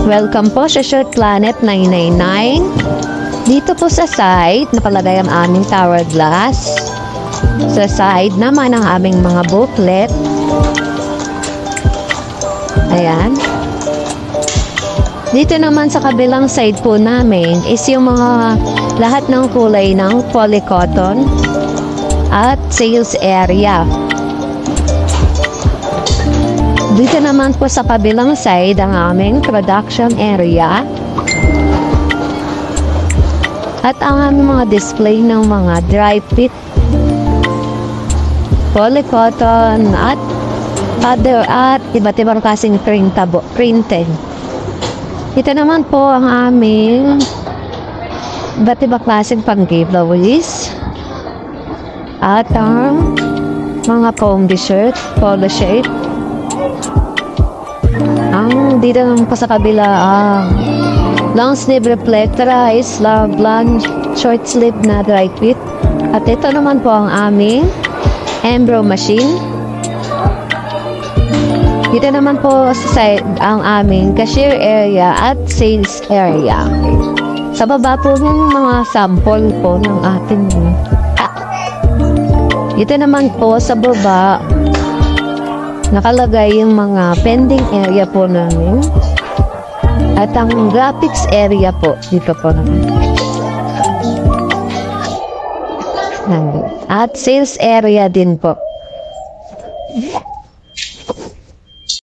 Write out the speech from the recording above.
Welcome po sa Shirt Planet 999. Dito po sa side, napalagay ang aming tower glass. Sa side naman ang aming mga booklet. Ayan. Dito naman sa kabilang side po namin is yung mga lahat ng kulay ng polycotton at sales area. Dito naman po sa kabilang side ang aming production area at ang aming mga display ng mga dry fit, polycotton at other at iba't ibang kasing printed. Ito naman po ang aming iba't ibang klaseng pang-giveaways at ang mga comb shirt, polo shirt. Ang dito naman po sa kabila ang long sleeve reflector is long short sleeve na dry fit. At ito naman po ang aming embroidery machine. Dito naman po sa side ang aming cashier area at sales area. Sa baba po yung mga sample po ng ating dito naman po sa baba nakalagay yung mga pending area po namin at ang graphics area po dito po naman. At sales area din po.